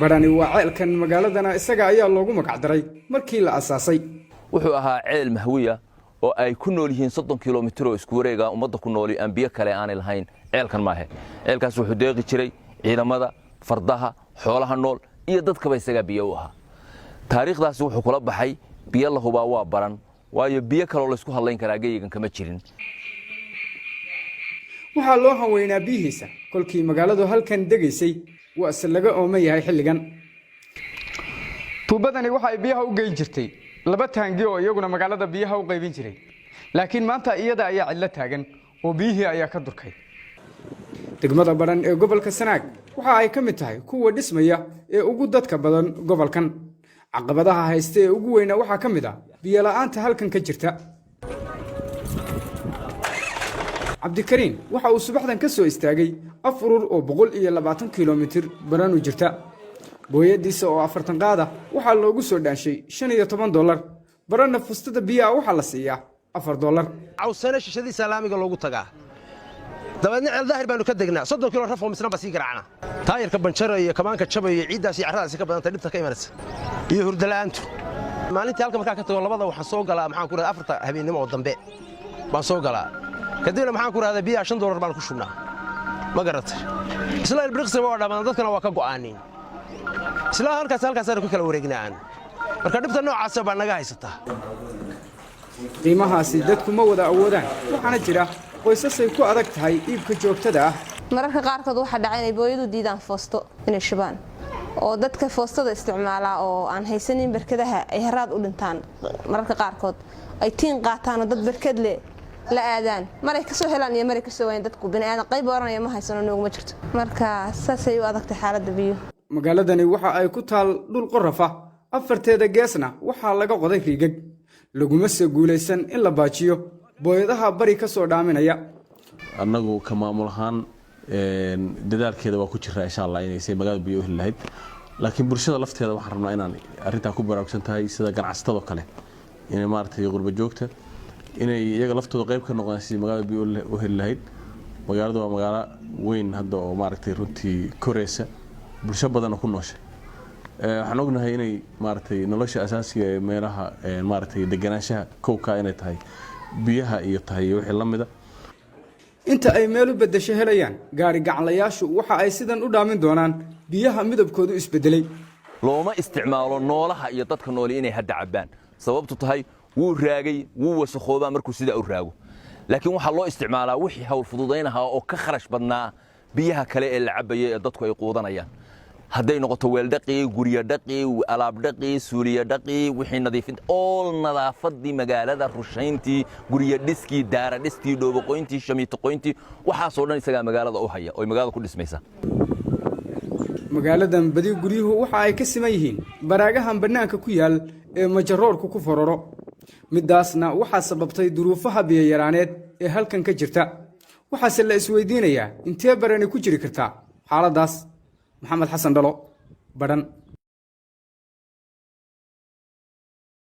badhani waa ceelkan magaaladana isaga ayaa loogu magacdaray markii la asaasay. wuxuu ahaa ceel mahwiya oo ay ku nool yihiin 30 kiiloomitir oo isku wareega ummadda ku nool aan biyo kale aan lahayn ceelkan maahe. ceelkaas wuxuu deeqi jiray ciidamada fardaha xoolaha nool iyo dadka isaga biyo u ahaa. taariikhdaas wuxuu kula baxay biyo la hubaa waa baran waayo biyo kale oo la isku halayn karaa geeyigan kama jirin. waxaa loo haweynaa biyihiisa kolkii magaaladu halkan degaysay waa si laga ooman yahay xilligan. tuubadani waxa ay biyaha u geyn jirtay 2 taangi oo iyaguna magaalada biyaha u qaybin jiray, laakiin maanta iyada ayaa cidla taagan oo biyihii ayaa ka durkay. degmada Badhan ee gobolka Sanaag waxa ay ka mid tahay kuwa dhismaya ee ugu dadka badan gobolkan. caqabadaha haysta ee ugu weyn waxa ka mid ah biyo la'aanta halkan ka jirta. Cabdikariin waxa uu subaxdan ka soo istaagay afurur oo 120 kiiloomitir Badhan u jirta. booyadiisa oo 40 qaada waxa loogu soo dhaanshay $15. Badhanna fustada biyaha waxa la siiyaa $4. cawsana shishadii salaamiga loogu tagaa dabadna ceel daahir baanu ka degnaa 30 kiilo rafo misna ba sii garaacna taayirka banjaro iyo kabaanka jabay iyo ciidaas iyo carradaas ka badanta dhibta ka imanaysa iyo hurdalaantu maalintii halka markaa ka tago labada waxa soo galaa maxaan ku raad afarta habeenimo oo dambe baan soo galaa kadibna maxaan ku raad biyaha $5 baan ku shubnaa ma garatay isla ilbriqsi waa dhamaan dadkana waa ka go'aanin isla halkaas aan ku kala wareegnaan marka dhibta noocaas baa naga haysata. qiimahaasi dadku ma wada awoodaan waxaana jira qoysas ay ku adag tahay iibka joogtada ah. mararka qaarkood waxa dhacay inay booyadu diidaan foosto inay shubaan oo dadka foostada isticmaala oo aan haysanin barkadaha ay haraad u dhintaan. mararka qaarkood ay tiin qaataan dad barkad la aadaan maray ka soo helaan iyo maray ka soo wayn dadku bini'aadan qayb oranaya ma haysano nooguma jirto. marka saasay u adagtay xaaladda biyo. magaaladani waxa ay ku taal dhul qorafa afarteeda geesna waxa laga qoday riigag. laguma soo guulaysan in la baajiyo booyadaha bari ka soo dhaaminaya. annagu ka maamul ahaan dadaalkeeda waa ku jiraa insha Allah inay magaalada biyo heli lahayd, laakiin bulshada lafteeda waxaan rabnaa inaan arrinta ku baraarugsan tahay sida ganacsatada kale inay maartay qurba joogta inay iyaga laftooda qayb ka noqdaan si magaalada biyo u heli lahayd. magaaladu waa magaalo weyn hadda oo maartay runtii koreysa bulsho badan oo ku nooshay. waxaan ognahay inay maartay nolosha asaasiga ee meelaha maartay deganaanshaha kowka inay tahay biyaha iyo tahay wixii la mid ah. inta ay meel u bedesho helayaan gaari gaclayaashu waxa ay sidan u dhaamin doonaan biyaha midabkoodu isbedelay. looma isticmaalo noolaha iyo dadka nool inay hadda cabaan sababtu tahay wuu raagay wuu wasakhoobaa markuu sida u raago, laakiin waxa loo isticmaalaa wixii hawl fududeynaha oo ka kharash badnaa biyaha kale ee la cabayay ee dadku ay quudanayaan. hadday noqoto weel dhaqi guriya dhaqi alaab dhaqi suuliya dhaqi wixii nadiifinta oo nadaafadii magaalada rushayntii guriya dhiskii daara dhiskii dhoobaqoyntii shamiitaqoyntii waxa soo dhan isaga magaalada u haya oo magaalada ku dhismaysa. magaaladan badi guriyuhu waxa ay ka siman yihiin baraagahan banaanka ku yaal ee majaroorku ku fororo. midaasna waxa sababtay duruufaha biyo yaraaneed ee halkan ka jirta. waxaase la isweydiinayaa intee barani ku jiri kartaa xaaladaas. maxamed xasan dhalo Badhan.